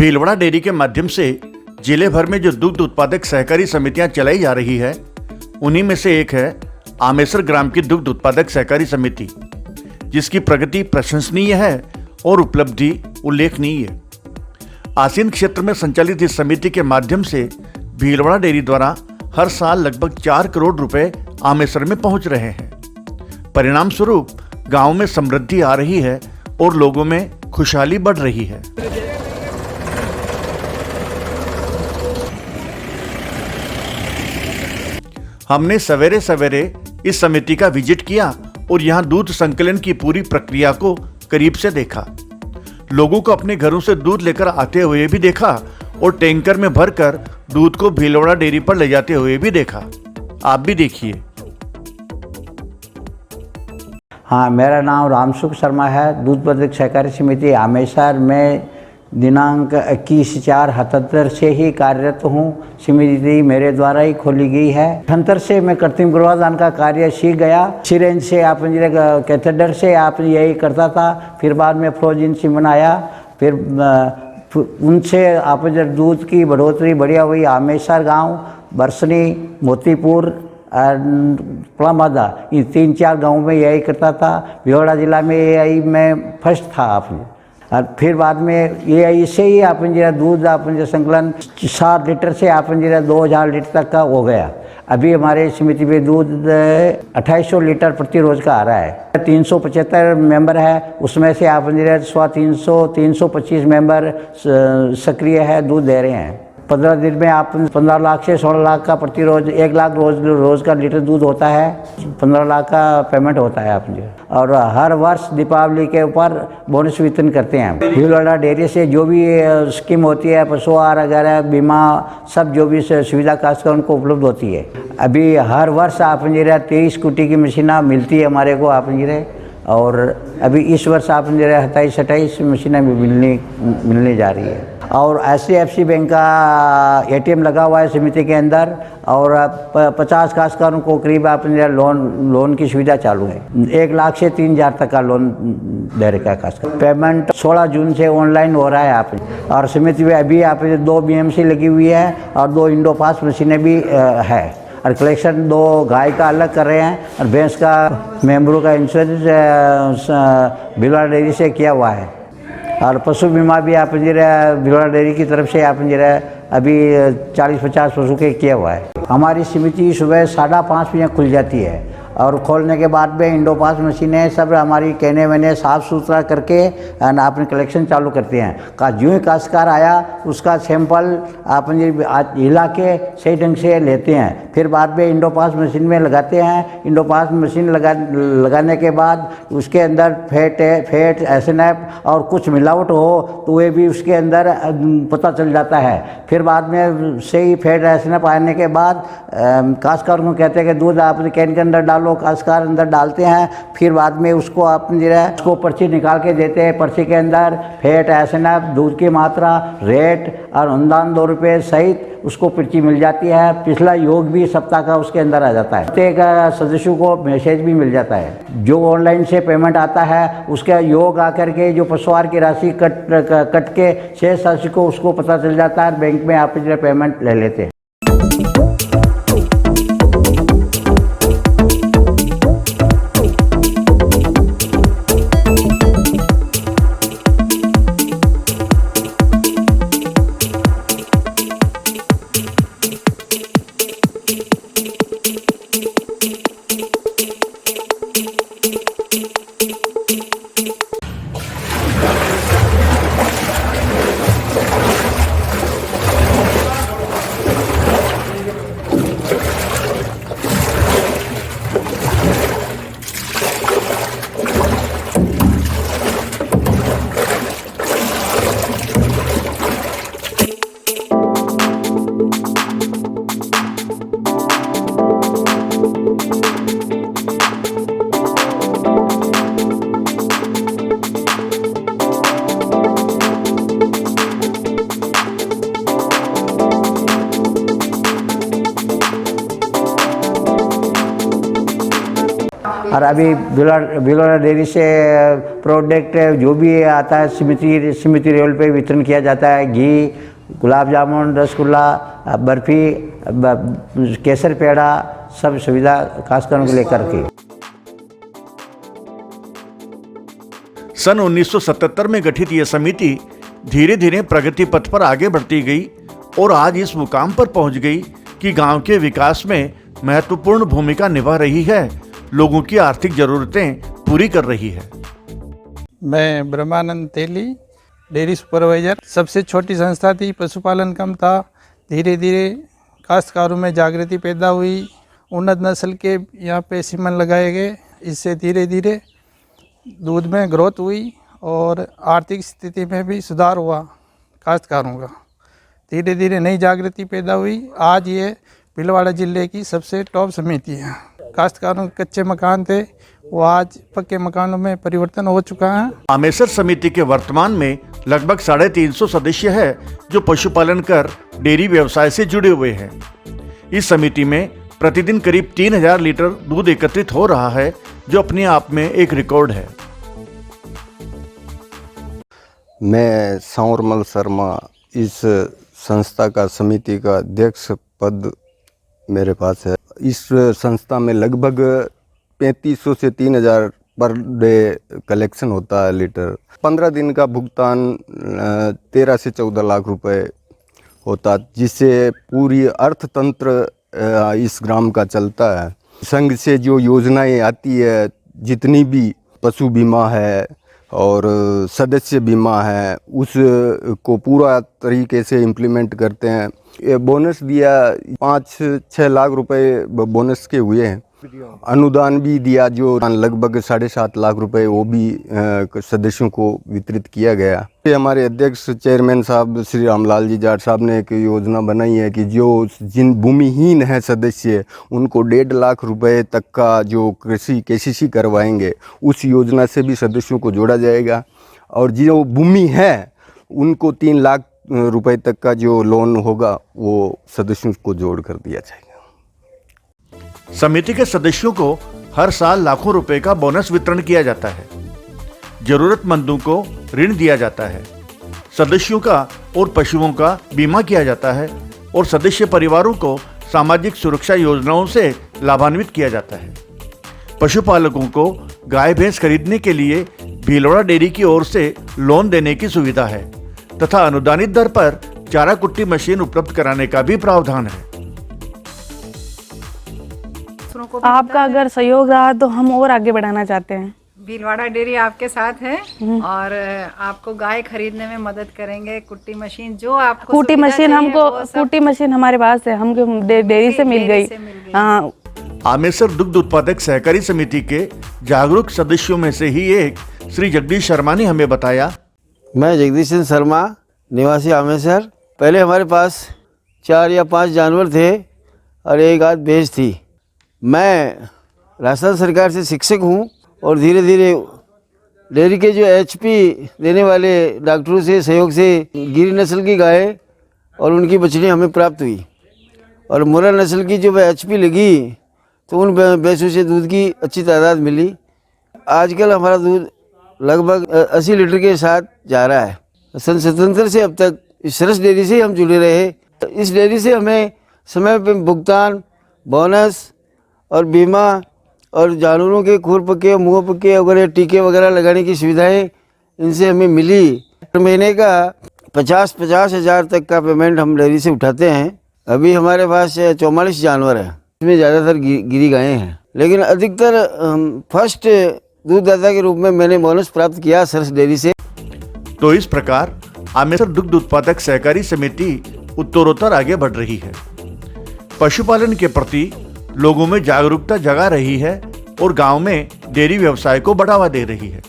Bhilwara dairy के माध्यम से जिले भर में जो दुग्ध उत्पादक सहकारी समितियां चलाई जा रही है, उन्हीं में से एक है आमेसर ग्राम की दुग्ध उत्पादक सहकारी समिति, जिसकी प्रगति प्रशंसनीय है और उपलब्धि उल्लेखनीय है। आसीन क्षेत्र में संचालित इस समिति के माध्यम से भीलवाड़ा डेयरी द्वारा हर साल लगभग 4 करोड़ रुपए आमेसर में पहुंच रहे हैं। परिणाम स्वरूप गांव में समृद्धि आ रही है और लोगों में खुशहाली बढ़ रही है। हमने सवेरे सवेरे इस समिति का विजिट किया और यहाँ दूध संकलन की पूरी प्रक्रिया को करीब से देखा। लोगों को अपने घरों से दूध लेकर आते हुए भी देखा और टैंकर में भरकर दूध को भीलवाड़ा डेयरी पर ले जाते हुए भी देखा। आप भी देखिए। हाँ, मेरा नाम रामसुख शर्मा है। दूध उत्पादक सहकारी समिति आमेसर में दिनांक 21/4/78 से ही कार्यरत हूँ। समिति मेरे द्वारा ही खोली गई है। 78 से मैं कृत्रिम गर्भाधान का कार्य सीख गया। सिरेंज से आप कैथेटर से आप यही करता था, फिर बाद में फ्रोजिन से बनाया, फिर उनसे आप दूध की बढ़ोतरी बढ़िया हुई। आमेसर गांव, बरसनी, मोतीपुर और पलामादा, इन 3-4 गाँव में यही करता था। भीलवाड़ा जिला में यही मैं फर्स्ट था आपने। और फिर बाद में ये इससे ही अपन जरा दूध अपन संकलन 7 लीटर से अपन जरा 2000 लीटर तक का हो गया। अभी हमारे समिति में दूध 2800 लीटर प्रति रोज का आ रहा है। 375 मेंबर है, उसमें से आप 325 मेंबर सक्रिय है, दूध दे रहे हैं। 15 दिन में आप 15 लाख से 16 लाख का प्रति रोज 1 लाख रोज का लीटर दूध होता है। 15 लाख का पेमेंट होता है आपने। और हर वर्ष दीपावली के ऊपर बोनस वितरण करते हैं। भीलवाड़ा डेयरी से जो भी स्कीम होती है, पशु आहार वगैरह, बीमा, सब जो भी सुविधा खासकर उनको उपलब्ध होती है। अभी हर वर्ष आप 23 कुटी की मशीनें मिलती है हमारे को आप। और अभी इस वर्ष आप 27-28 मशीनें मिलने जा रही है। और HDFC बैंक का ATM लगा हुआ है समिति के अंदर, और 50 खासकारों को करीब आप लोन की सुविधा चालू है। 1 लाख से 3000 तक का लोन दे रखा है खासकर। पेमेंट 16 जून से ऑनलाइन हो रहा है आप। और समिति में अभी आप 2 BMC लगी हुई है और 2 इंडोपास मशीनें भी है। और कलेक्शन 2 गाय का अलग कर रहे हैं और भैंस का मेंबरों का इंश्योरेंस भीलवाड़ा डेयरी से किया हुआ है। और पशु बीमा भी आप भीलवाड़ा डेयरी की तरफ से आप अभी 40-50 पशु के किया हुआ है। हमारी समिति सुबह 5:30 बजे खुल जाती है और खोलने के बाद में इंडोपास मशीनें सब हमारी कहने साफ़ सुथरा करके आपने कलेक्शन चालू करते हैं। जो ही काश्तकार आया उसका सैंपल आपने हिला के सही ढंग से लेते हैं, फिर बाद में इंडोपास मशीन में लगाते हैं। इंडोपास मशीन लगाने के बाद उसके अंदर फैट SNF और कुछ मिलावट हो तो वे भी उसके अंदर पता चल जाता है। फिर बाद में सही फैट SNF आने के बाद काश्तकार को कहते हैं कि दूध आप कैन के अंदर डालो। काश्तकार अंदर डालते हैं, फिर बाद में उसको आप उसको पर्ची निकाल के देते हैं। पर्ची के अंदर फैट SNF, दूध की मात्रा, रेट और अनुदान 2 रुपये सहित उसको पर्ची मिल जाती है। पिछला योग भी सप्ताह का उसके अंदर आ जाता है। प्रत्येक सदस्यों को मैसेज भी मिल जाता है। जो ऑनलाइन से पेमेंट आता है उसका योग आकर के जो पशुआहार की राशि कट के शेष राशि को उसको पता चल जाता है। बैंक में आप पेमेंट ले लेते हैं। और अभी भिलवाड़ा डेयरी से प्रोडक्ट जो भी आता है समिति लेवल पे वितरण किया जाता है। घी, गुलाब जामुन, रसगुल्ला, बर्फ़ी, केसर पेड़ा, सब सुविधा काश्तकारों को लेकर के। सन 1977 में गठित यह समिति धीरे धीरे प्रगति पथ पर आगे बढ़ती गई और आज इस मुकाम पर पहुंच गई कि गांव के विकास में महत्वपूर्ण भूमिका निभा रही है, लोगों की आर्थिक जरूरतें पूरी कर रही है। मैं ब्रह्मानंद तेली, डेयरी सुपरवाइजर। सबसे छोटी संस्था थी, पशुपालन कम था। धीरे धीरे काश्तकारों में जागृति पैदा हुई, उन्नत नस्ल के यहाँ पे सीमन लगाए गए। इससे धीरे धीरे दूध में ग्रोथ हुई और आर्थिक स्थिति में भी सुधार हुआ काश्तकारों का। धीरे धीरे नई जागृति पैदा हुई। आज ये भिलवाड़ा जिले की सबसे टॉप समिति है। काश्तकारों के कच्चे मकान थे, वो आज पक्के मकानों में परिवर्तन हो चुका है। आमेसर समिति के वर्तमान में लगभग 350 सदस्य है जो पशुपालन कर डेयरी व्यवसाय से जुड़े हुए हैं। इस समिति में प्रतिदिन करीब 3000 लीटर दूध एकत्रित हो रहा है, जो अपने आप में एक रिकॉर्ड है। मैं सांवरमल शर्मा, इस संस्था का समिति का अध्यक्ष पद मेरे पास है। इस संस्था में लगभग 3500 से 3000 पर डे कलेक्शन होता है लीटर। 15 दिन का भुगतान 13 से 14 लाख रुपए होता, जिससे पूरी अर्थतंत्र इस ग्राम का चलता है। संघ से जो योजनाएं आती है, जितनी भी पशु बीमा है और सदस्य बीमा है, उसको पूरा तरीके से इम्प्लीमेंट करते हैं। ये बोनस दिया, 5-6 लाख रुपए बोनस के हुए हैं। अनुदान भी दिया जो लगभग 7.5 लाख रुपए, वो भी सदस्यों को वितरित किया गया। ये हमारे अध्यक्ष चेयरमैन साहब श्री रामलाल जी जाट साहब ने एक योजना बनाई है कि जो जिन भूमिहीन है सदस्य, उनको 1.5 लाख रुपए तक का जो कृषि KCC करवाएंगे, उस योजना से भी सदस्यों को जोड़ा जाएगा। और जो भूमि है उनको 3 लाख रुपए तक का जो लोन होगा वो सदस्यों को जोड़ कर दिया जाएगा। समिति के सदस्यों को हर साल लाखों रुपए का बोनस वितरण किया जाता है। जरूरतमंदों को ऋण दिया जाता है। सदस्यों का और पशुओं का बीमा किया जाता है और सदस्य परिवारों को सामाजिक सुरक्षा योजनाओं से लाभान्वित किया जाता है। पशुपालकों को गाय भैंस खरीदने के लिए भिलवाड़ा डेयरी की ओर से लोन देने की सुविधा है तथा अनुदानित दर पर चारा कुट्टी मशीन उपलब्ध कराने का भी प्रावधान है। आपका अगर सहयोग रहा तो हम और आगे बढ़ाना चाहते हैं। भिलवाड़ा डेयरी आपके साथ है और आपको गाय खरीदने में मदद करेंगे। कुट्टी मशीन जो आपको कुट्टी मशीन हमको कुट्टी मशीन हमारे पास है, हमको डेयरी से मिल गई। हाँ। आमेसर दुग्ध उत्पादक सहकारी समिति के जागरूक सदस्यों में से ही एक श्री जगदीश शर्मा ने हमें बताया। मैं जगदीश शर्मा, निवासी आमेसर। पहले हमारे पास 4 या 5 जानवर थे और एक आध भैंस थी। मैं राजस्थान सरकार से शिक्षक हूँ और धीरे धीरे डेयरी के जो HP देने वाले डॉक्टरों से सहयोग से गिरी नस्ल की गाय और उनकी बछड़ियाँ हमें प्राप्त हुई और मुर्रा नस्ल की जो HP लगी तो उन भैंसों से दूध की अच्छी तादाद मिली। आजकल हमारा दूध लगभग 80 लीटर के साथ जा रहा है। सन 77 से अब तक इस सरस डेयरी से हम जुड़े रहे। इस डेयरी से हमें समय पर भुगतान, बोनस और बीमा और जानवरों के खुर पक्के, मुँह पक्के वगैरह टीके वगैरह लगाने की सुविधाएं इनसे हमें मिली। महीने का 50 हज़ार तक का पेमेंट हम डेयरी से उठाते हैं। अभी हमारे पास 44 जानवर हैं, इसमें ज़्यादातर गिरी गायें हैं, लेकिन अधिकतर फर्स्ट दूधदाता के रूप में मैंने बोनस प्राप्त किया सरस डेयरी से। तो इस प्रकार आमेसर दुग्ध उत्पादक सहकारी समिति उत्तरोत्तर आगे बढ़ रही है, पशुपालन के प्रति लोगों में जागरूकता जगा रही है और गांव में डेयरी व्यवसाय को बढ़ावा दे रही है।